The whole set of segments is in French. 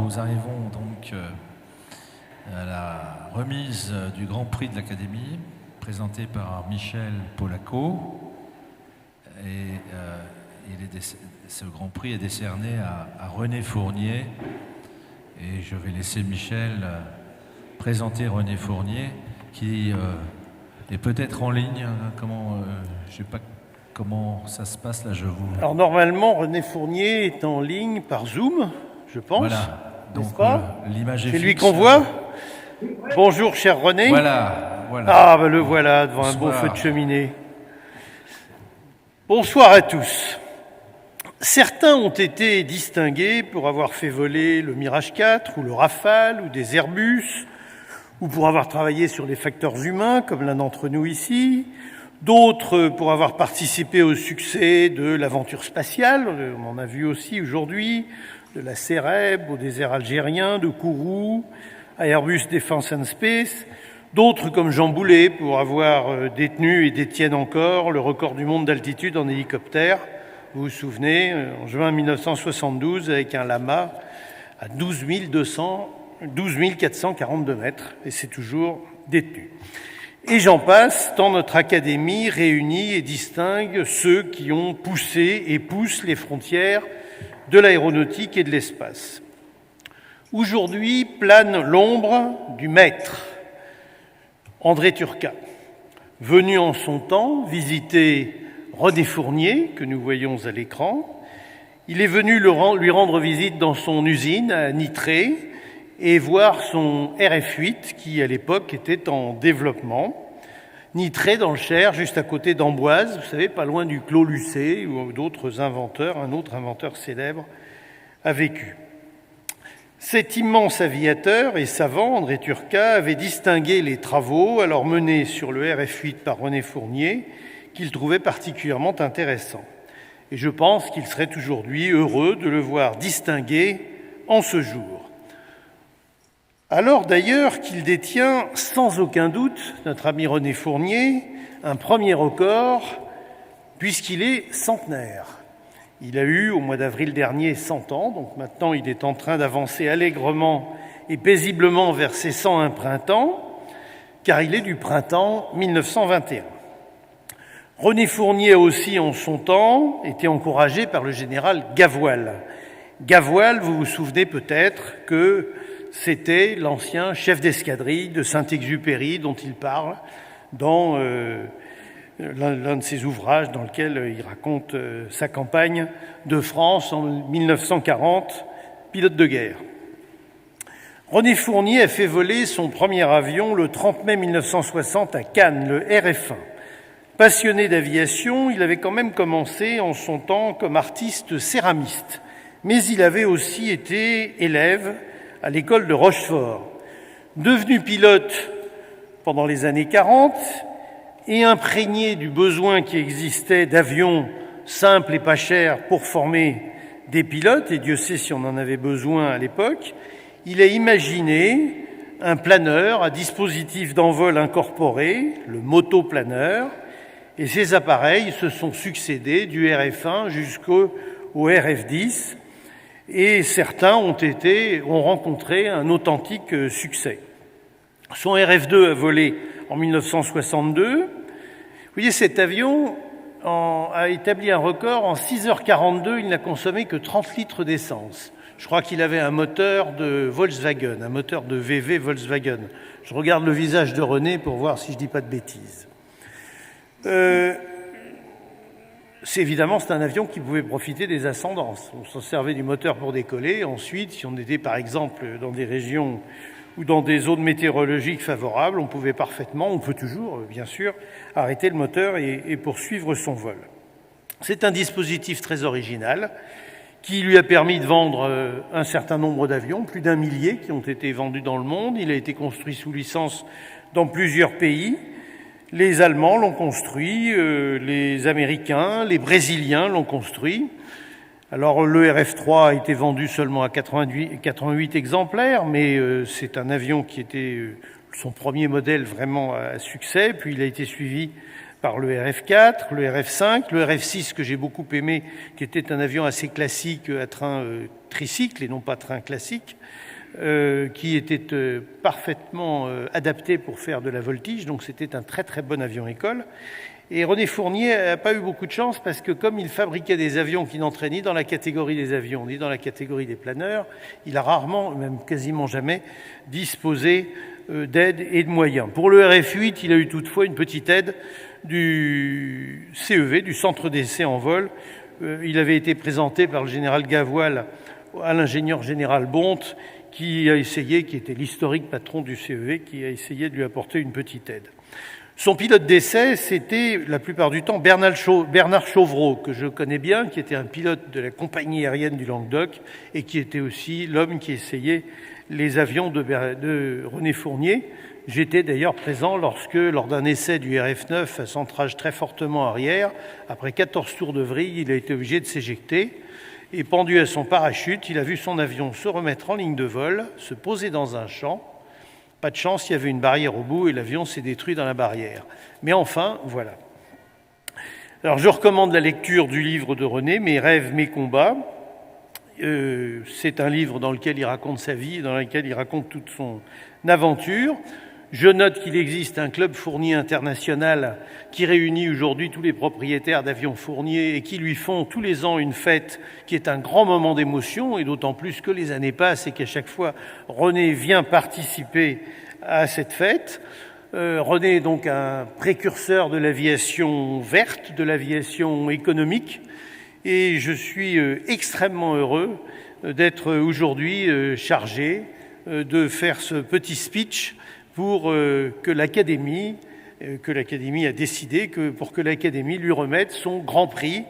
nous arrivons donc à la remise du Grand Prix de l'Académie, présenté par Michel Polacco. Et ce Grand Prix est décerné à René Fournier. Et je vais laisser Michel présenter René Fournier, qui est peut-être en ligne. Je ne sais pas comment ça se passe là, Alors normalement, René Fournier est en ligne par Zoom, je pense. Voilà, donc l'image est C'est fixe. lui qu'on voit. Bonjour, cher René. Voilà. Ah, ben le voilà, devant un beau feu de cheminée. Bonsoir à tous. Certains ont été distingués pour avoir fait voler le Mirage 4 ou le Rafale ou des Airbus, ou pour avoir travaillé sur les facteurs humains, comme l'un d'entre nous ici. D'autres pour avoir participé au succès de l'aventure spatiale, on en a vu aussi aujourd'hui, de la CEREB au désert algérien, de Kourou, à Airbus Defence and Space. D'autres comme Jean Boulet pour avoir détenu et détiennent encore le record du monde d'altitude en hélicoptère. Vous vous souvenez, en juin 1972, avec un Lama à 12 442 mètres, et c'est toujours détenu. Et j'en passe, tant notre Académie réunit et distingue ceux qui ont poussé et poussent les frontières de l'aéronautique et de l'espace. Aujourd'hui plane l'ombre du maître, André Turcat, venu en son temps visiter René Fournier, que nous voyons à l'écran. Il est venu lui rendre visite dans son usine à Nitré et voir son RF-8 qui, à l'époque, était en développement. Nitré, dans le Cher, juste à côté d'Amboise, vous savez, pas loin du Clos Lucé, où d'autres inventeurs, un autre inventeur célèbre, a vécu. Cet immense aviateur et savant, André Turcat, avait distingué les travaux alors menés sur le RF-8 par René Fournier, qu'il trouvait particulièrement intéressant. Et je pense qu'il serait aujourd'hui heureux de le voir distingué en ce jour. Alors d'ailleurs qu'il détient sans aucun doute, notre ami René Fournier, un premier record, puisqu'il est centenaire. Il a eu, au mois d'avril dernier, 100 ans, donc maintenant il est en train d'avancer allègrement et paisiblement vers ses 101 printemps, car il est du printemps 1921. René Fournier a aussi, en son temps, été encouragé par le général Gavoil. Gavoil, vous vous souvenez peut-être que c'était l'ancien chef d'escadrille de Saint-Exupéry dont il parle dans l'un de ses ouvrages dans lequel il raconte sa campagne de France en 1940, pilote de guerre. René Fournier a fait voler son premier avion le 30 mai 1960 à Cannes, le RF-1. Passionné d'aviation, il avait quand même commencé en son temps comme artiste céramiste, mais il avait aussi été élève à l'école de Rochefort. Devenu pilote pendant les années 40 et imprégné du besoin qui existait d'avions simples et pas chers pour former des pilotes, et Dieu sait si on en avait besoin à l'époque, il a imaginé un planeur à dispositif d'envol incorporé, le motoplaneur, et ces appareils se sont succédés du RF-1 jusqu'au RF-10, et certains ont rencontré un authentique succès. Son RF-2 a volé en 1962. Vous voyez, cet avion a établi un record. En 6h42, il n'a consommé que 30 litres d'essence. Je crois qu'il avait un moteur de Volkswagen, un moteur de VV Volkswagen. Je regarde le visage de René pour voir si je ne dis pas de bêtises. C'est un avion qui pouvait profiter des ascendances. On s'en servait du moteur pour décoller. Ensuite, si on était par exemple dans des régions ou dans des zones météorologiques favorables, on peut toujours, bien sûr, arrêter le moteur et poursuivre son vol. C'est un dispositif très original qui lui a permis de vendre un certain nombre d'avions, plus d'1 millier qui ont été vendus dans le monde. Il a été construit sous licence dans plusieurs pays. Les Allemands l'ont construit, les Américains, les Brésiliens l'ont construit. Alors le RF-3 a été vendu seulement à 88 exemplaires, mais c'est un avion qui était son premier modèle vraiment à succès. Puis il a été suivi par le RF4, le RF5, le RF6 que j'ai beaucoup aimé, qui était un avion assez classique à train tricycle et non pas train classique, qui était parfaitement adapté pour faire de la voltige, donc c'était un très très bon avion école. Et René Fournier n'a pas eu beaucoup de chance parce que comme il fabriquait des avions qui n'entraient ni dans la catégorie des avions ni dans la catégorie des planeurs, il a rarement, même quasiment jamais, disposé d'aide et de moyens. Pour le RF8, il a eu toutefois une petite aide du CEV, du Centre d'essai en vol. Il avait été présenté par le général Gavoil à l'ingénieur général Bonte, qui a essayé, qui était l'historique patron du CEV, qui a essayé de lui apporter une petite aide. Son pilote d'essai, c'était la plupart du temps Bernard Chauvreau, que je connais bien, qui était un pilote de la compagnie aérienne du Languedoc et qui était aussi l'homme qui essayait les avions de René Fournier. J'étais d'ailleurs présent lorsque, lors d'un essai du RF9 à centrage très fortement arrière, après 14 tours de vrille, il a été obligé de s'éjecter. Et pendu à son parachute, il a vu son avion se remettre en ligne de vol, se poser dans un champ. Pas de chance, il y avait une barrière au bout et l'avion s'est détruit dans la barrière. Mais enfin, voilà. Alors je recommande la lecture du livre de René, Mes rêves, mes combats. C'est un livre dans lequel il raconte sa vie, dans lequel il raconte toute son aventure. Je note qu'il existe un club Fournier international qui réunit aujourd'hui tous les propriétaires d'avions Fournier et qui lui font tous les ans une fête qui est un grand moment d'émotion, et d'autant plus que les années passent et qu'à chaque fois René vient participer à cette fête. René est donc un précurseur de l'aviation verte, de l'aviation économique, et je suis extrêmement heureux d'être aujourd'hui chargé de faire ce petit speech pour que l'Académie a décidé pour que l'Académie lui remette son Grand Prix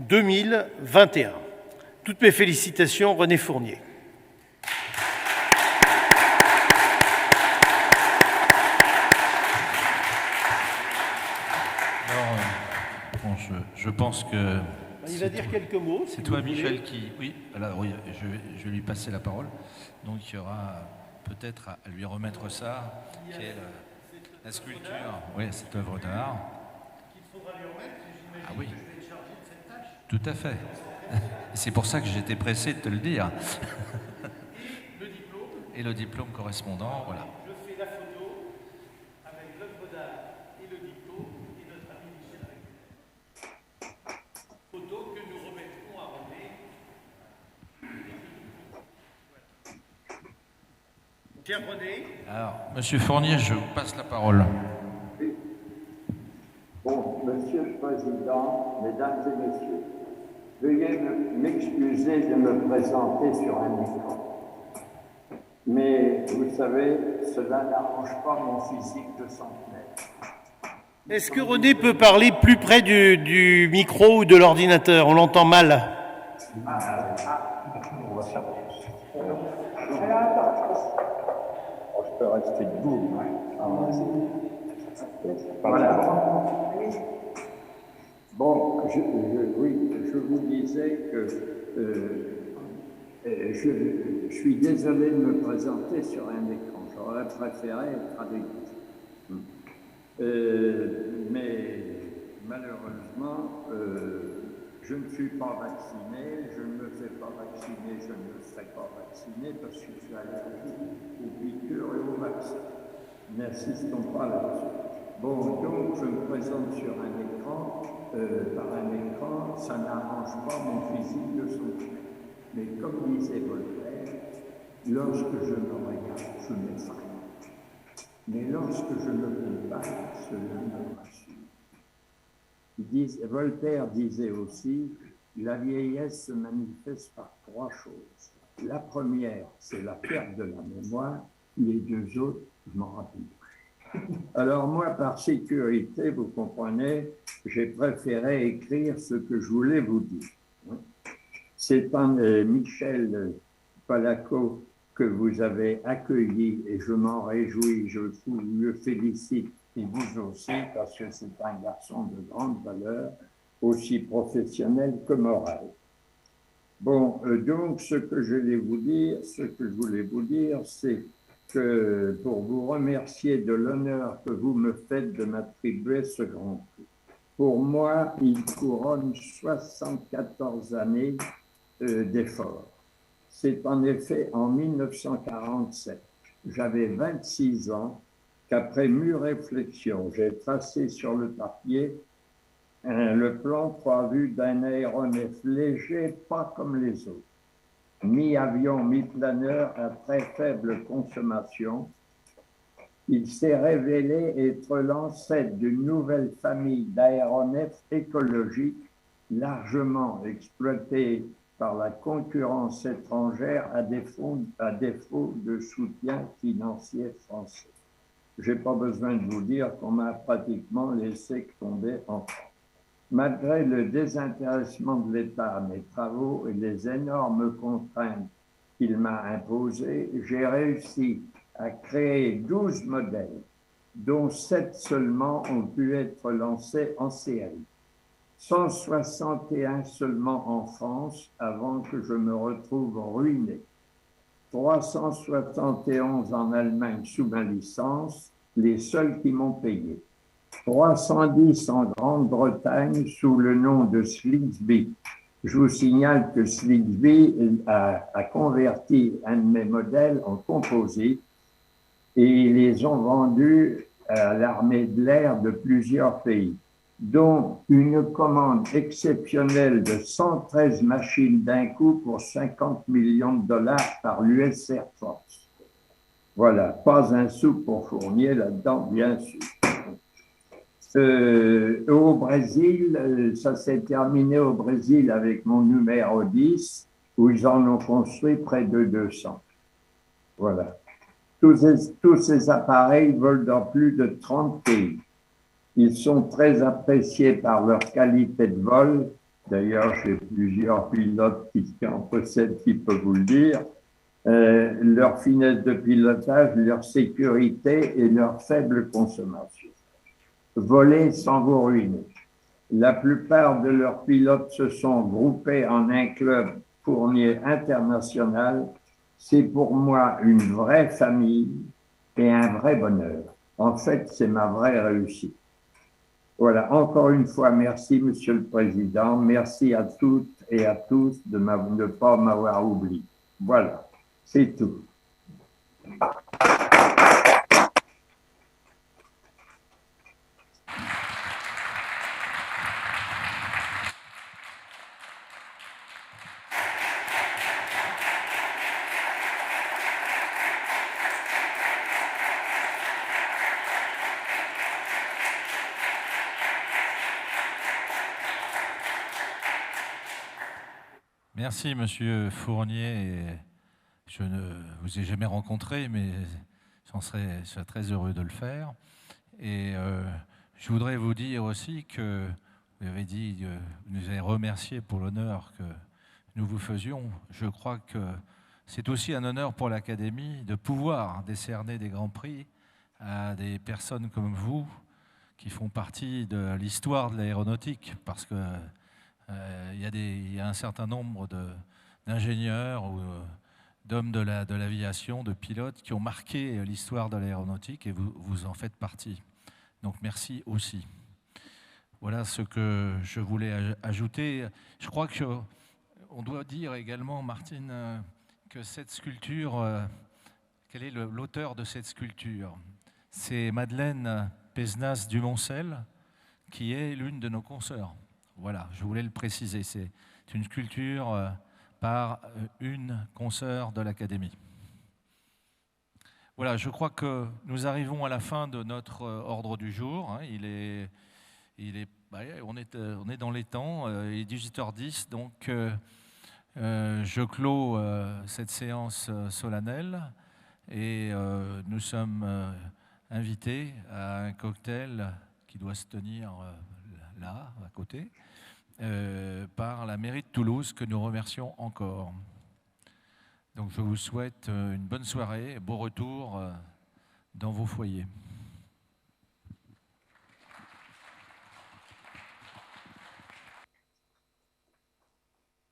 2021. Toutes mes félicitations, René Fournier. Alors, je pense que... Il va dire quelques mots. C'est toi, Michel, qui... Oui, alors, oui, je vais lui passer la parole. Donc, il y aura peut-être à lui remettre ça, qui est la sculpture, oui, cette œuvre d'art. Qu'il faudra lui remettre, j'imagine ah oui. que je vais être chargé de cette tâche. Tout à fait. C'est pour ça que j'étais pressé de te le dire. Et le diplôme. Et le diplôme correspondant, voilà. Je fais la photo avec l'œuvre d'art et le diplôme et notre ami Michel Régulier. Photo que nous remettrons à René. Tiens, René. Alors, Monsieur Fournier, je vous passe la parole. Bon, Monsieur le Président, Mesdames et Messieurs, veuillez m'excuser de me présenter sur un écran. Mais vous savez, cela n'arrange pas mon physique de centenaire. Est-ce que René peut parler plus près du micro ou de l'ordinateur? On l'entend mal. On va savoir. Je peux rester debout. Voilà. Bon, je vous disais que je suis désolé de me présenter sur un écran. J'aurais préféré être avec vous. Mais malheureusement, je ne suis pas vacciné, je ne me fais pas vacciner, je ne me serai pas vacciné parce que je suis allergique aux piqûres et aux vaccins. N'insistons pas là-dessus. Bon, donc je me présente sur un écran, par un écran, ça n'arrange pas mon physique de santé. Mais comme disait Voltaire, lorsque je me regarde, je m'effraie. Mais lorsque je me compare, cela me rassure. Voltaire disait aussi, la vieillesse se manifeste par trois choses. La première, c'est la perte de la mémoire. Les deux autres, je m'en rappelle. Alors moi, par sécurité, vous comprenez, j'ai préféré écrire ce que je voulais vous dire. C'est un Michel Polaco que vous avez accueilli et je m'en réjouis, je vous le félicite et vous aussi parce que c'est un garçon de grande valeur, aussi professionnel que moral. Bon, donc ce que je voulais vous dire, c'est que pour vous remercier de l'honneur que vous me faites de m'attribuer ce grand prix. Pour moi, il couronne 74 années d'efforts. C'est en effet en 1947, j'avais 26 ans, qu'après mûre réflexion, j'ai tracé sur le papier le plan 3 vues d'un aéronef léger, pas comme les autres. Mi-avion, mi-planeur à très faible consommation. Il s'est révélé être l'ancêtre d'une nouvelle famille d'aéronefs écologiques largement exploités par la concurrence étrangère à défaut de soutien financier français. Je n'ai pas besoin de vous dire qu'on m'a pratiquement laissé tomber en France. Malgré le désintéressement de l'État à mes travaux et les énormes contraintes qu'il m'a imposées, j'ai réussi à créer 12 modèles, dont 7 seulement ont pu être lancés en série. 161 seulement en France avant que je me retrouve ruiné. 371 en Allemagne sous ma licence, les seuls qui m'ont payé. 310 en Grande-Bretagne sous le nom de Slingsby. Je vous signale que Slingsby a converti un de mes modèles en composite et ils les ont vendus à l'armée de l'air de plusieurs pays, dont une commande exceptionnelle de 113 machines d'un coup pour 50 millions de dollars par l'US Air Force. Voilà, pas un sou pour Fournier là-dedans, bien sûr. Au Brésil, ça s'est terminé au Brésil avec mon numéro 10, où ils en ont construit près de 200. Voilà. Tous ces appareils volent dans plus de 30 pays. Ils sont très appréciés par leur qualité de vol. D'ailleurs, j'ai plusieurs pilotes qui en possèdent qui peuvent vous le dire. Leur finesse de pilotage, leur sécurité et leur faible consommation. Voler sans vous ruiner. La plupart de leurs pilotes se sont groupés en un club Fournier international. C'est pour moi une vraie famille et un vrai bonheur. En fait, c'est ma vraie réussite. Voilà, encore une fois, merci, Monsieur le Président. Merci à toutes et à tous de ne pas m'avoir oublié. Voilà, c'est tout. Merci, Monsieur Fournier. Je ne vous ai jamais rencontré, mais je serais très heureux de le faire. Et je voudrais vous dire aussi que vous avez dit, vous nous avez remercié pour l'honneur que nous vous faisions. Je crois que c'est aussi un honneur pour l'Académie de pouvoir décerner des grands prix à des personnes comme vous qui font partie de l'histoire de l'aéronautique, parce que il y a un certain nombre d'ingénieurs ou d'hommes de l'aviation, de pilotes qui ont marqué l'histoire de l'aéronautique et vous en faites partie. Donc merci aussi. Voilà ce que je voulais ajouter. Je crois qu'on doit dire également, Martine, que cette sculpture, quel est l'auteur de cette sculpture? C'est Madeleine Pézenas Dumoncel, qui est l'une de nos consoeurs. Voilà, je voulais le préciser. C'est une sculpture par une consoeur de l'Académie. Voilà, je crois que nous arrivons à la fin de notre ordre du jour. On est dans les temps, il est 18h10, donc je clôt cette séance solennelle et nous sommes invités à un cocktail qui doit se tenir là, à côté, par la mairie de Toulouse, que nous remercions encore. Donc je vous souhaite une bonne soirée et bon retour dans vos foyers.